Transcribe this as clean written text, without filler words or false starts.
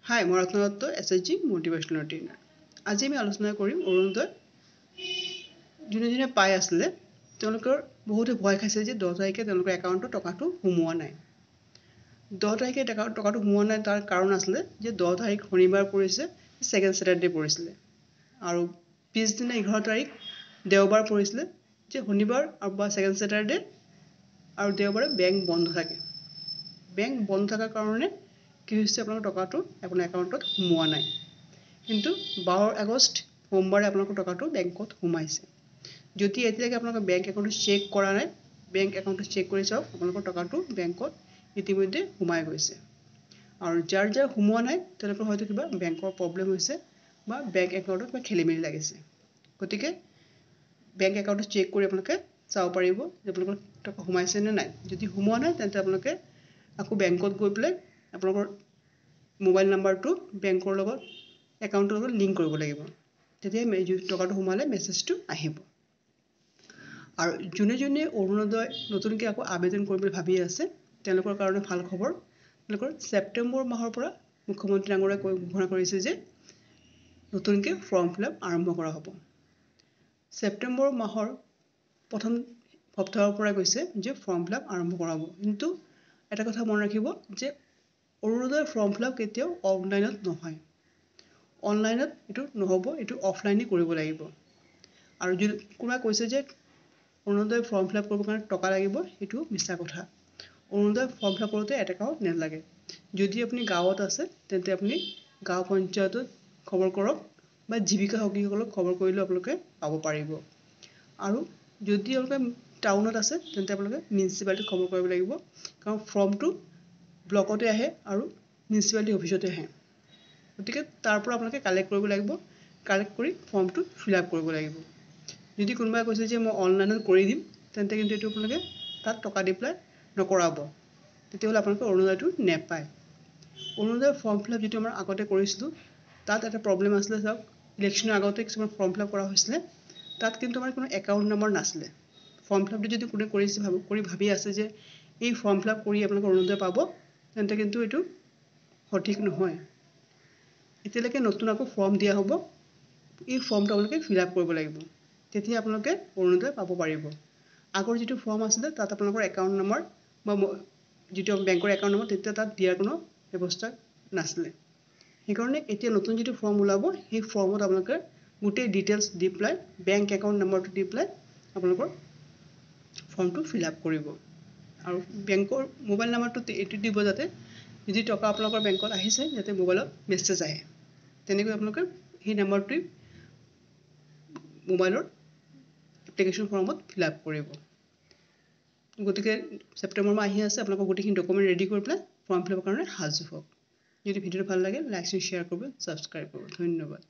হাই, মই ৰত্ন Dutta, SHG মোটিভেশ্যনেল trainer. আজি আমি আলোচনা কৰিম অৰুণোদয় যোনে পাই আছিলে তেওঁলোকৰ বহুতে ভয় খাইছে যে 10 তাৰিখে তেওঁলোকৰ একাউণ্টত টকাটো সোমোৱা নাই। 10 তাৰিখে টকাটো সোমোৱা নাই তাৰ কাৰণ আছিলে যে 10 তাৰিখ শনিবাৰ পৰিছে, ছেকেণ্ড ছেটাৰডে পৰিছিলে, আৰু পিছদিনা 11 তাৰিখ দেওবাৰ পৰিছিলে যে শনিবাৰ বা ছেকেণ্ড ছেটাৰডে আৰু দেওবাৰে বেংক বন্ধ থাকে। বেংক বন্ধ থকাৰ কাৰণে কি হৈছে, আপোনালোকৰ টকাটো আপোনাৰ একাউণ্টত সোমোৱা নাই। কিন্তু 12 আগষ্ট সোমবাৰে আপোনালোকৰ টকাটো বেংকত সোমাইছে। যদি এতিয়ালৈকে আপোনালোকৰ বেংক একাউণ্টটো চেক কৰা নাই, বেংক একাউণ্টটো চেক কৰি চাওক, আপোনালোকৰ টকাটো বেংকত ইতিমধ্যে সোমাই গৈছে। আৰু যাৰ সোমোৱা নাই তেওঁলোকৰ হয়তো কিবা বেংকৰ প্ৰব্লেম হৈছে বা বেংক একাউণ্টত কিবা খেলিমেলি লাগিছে। গতিকে বেংক একাউণ্টটো চেক কৰি আপোনালোকে চাব পাৰিব যে আপোনালোকৰ টকা সোমাইছে নে নাই। যদি সোমোৱা নাই তেন্তে আপোনালোকে আকৌ বেংকত গৈ পেলাই আপোনালোকৰ মোবাইল নাম্বাৰটো বেংকৰ লগত একাউণ্টৰ লগত লিংক কৰিব লাগিব। তেতিয়া টকাটো সোমালে মেছেজটো আহিব। আৰু যোনে অৰুণোদয় নতুনকৈ আকৌ আবেদন কৰিম বুলি ভাবি আছে তেওঁলোকৰ কাৰণে ভাল খবৰ। তেওঁলোকৰ ছেপ্টেম্বৰ মাহৰ পৰা মুখ্যমন্ত্ৰী ডাঙৰীয়াই ঘোষণা কৰিছে যে নতুনকৈ ফৰ্ম ফিল আপ আৰম্ভ কৰা হ'ব। ছেপ্টেম্বৰ মাহৰ প্ৰথম সপ্তাহৰ পৰা কৈছে যে ফৰ্ম ফিল আপ আৰম্ভ কৰা হ'ব। কিন্তু এটা কথা মনত ৰাখিব যে অৰুণোদয় ফৰ্ম ফিল আপ কেতিয়াও অনলাইনত নহয়। অনলাইনত এইটো নহ'ব, এইটো অফলাইনে কৰিব লাগিব। আৰু যদি কোনোবাই কৈছে যে অৰুণোদয় ফৰ্ম ফিল আপ কৰিবৰ কাৰণে টকা লাগিব, সেইটো মিছা কথা। অৰুণোদয় ফৰ্ম ফিল আপ কৰোঁতে এটকাও নালাগে। যদি আপুনি গাঁৱত আছে তেন্তে আপুনি গাঁও পঞ্চায়তত খবৰ কৰক বা জীৱিকা সখীসকলক খবৰ কৰিলেও আপোনালোকে পাব পাৰিব। আৰু যদি আপোনালোকে টাউনত আছে তেন্তে আপোনালোকে মিউনিচিপালিটিত খবৰ কৰিব লাগিব, কাৰণ ফৰ্মটো ব্লকতে আহে আৰু মিউনিচিপালিটি অফিচতে আহে। গতিকে তাৰ পৰা আপোনালোকে কালেক্ট কৰিব লাগিব, কালেক্ট কৰি ফৰ্মটো ফিল আপ কৰিব লাগিব। যদি কোনোবাই কৈছে যে মই অনলাইনত কৰি দিম, তেন্তে কিন্তু এইটো আপোনালোকে তাত টকা দি পেলাই নকৰাব, তেতিয়াহ'লে আপোনালোকে অৰুণোদয়টো নেপায়। অৰুণোদয় ফৰ্ম ফিল আপ যিটো আমাৰ আগতে কৰিছিলোঁ তাত এটা প্ৰব্লেম আছিলে। চাওক, ইলেকশ্যনৰ আগতে কিছুমান ফৰ্ম ফিল আপ কৰা হৈছিলে, তাত কিন্তু আমাৰ কোনো একাউণ্ট নম্বৰ নাছিলে। ফৰ্ম ফিল আপটো যদি কোনে ভাবি আছে যে এই ফৰ্ম ফিল আপ কৰি আপোনালোকে অৰুণোদয় পাব, তেন্তে কিন্তু এইটো সঠিক নহয়। এতিয়ালৈকে নতুন আকৌ ফৰ্ম দিয়া হ'ব, এই ফৰ্মটো আপোনালোকে ফিল আপ কৰিব লাগিব, তেতিয়া আপোনালোকে অৰুণোদয় পাব পাৰিব। আগৰ যিটো ফৰ্ম আছিলে তাত আপোনালোকৰ একাউণ্ট নম্বৰ বা যিটো বেংকৰ একাউণ্ট নম্বৰ তেতিয়া তাত দিয়াৰ কোনো ব্যৱস্থা নাছিলে। সেইকাৰণে এতিয়া নতুন যিটো ফৰ্ম ওলাব সেই ফৰ্মত আপোনালোকে গোটেই ডিটেইলছ দি পেলাই বেংক একাউণ্ট নম্বৰটো দি পেলাই আপোনালোকৰ ফৰ্মটো ফিল আপ কৰিব। আৰু বেংকৰ মোবাইল নাম্বাৰটো এইটো দিব যাতে যদি টকা আপোনালোকৰ বেংকত আহিছে যাতে মোবাইলত মেছেজ আহে। তেনেকৈ আপোনালোকে সেই নাম্বাৰটোৱে মোবাইলৰ এপ্লিকেশ্যন ফৰ্মত ফিল আপ কৰিব। গতিকে ছেপ্টেম্বৰ মাহ আহি আছে, আপোনালোকৰ গোটেইখিনি ডকুমেণ্ট ৰেডি কৰি পেলাই ফৰ্ম ফিল আপৰ কাৰণে সাজু হওক। যদি ভিডিঅ'টো ভাল লাগে লাইক শ্বেয়াৰ কৰিব, ছাবস্ক্ৰাইব কৰিব। ধন্যবাদ।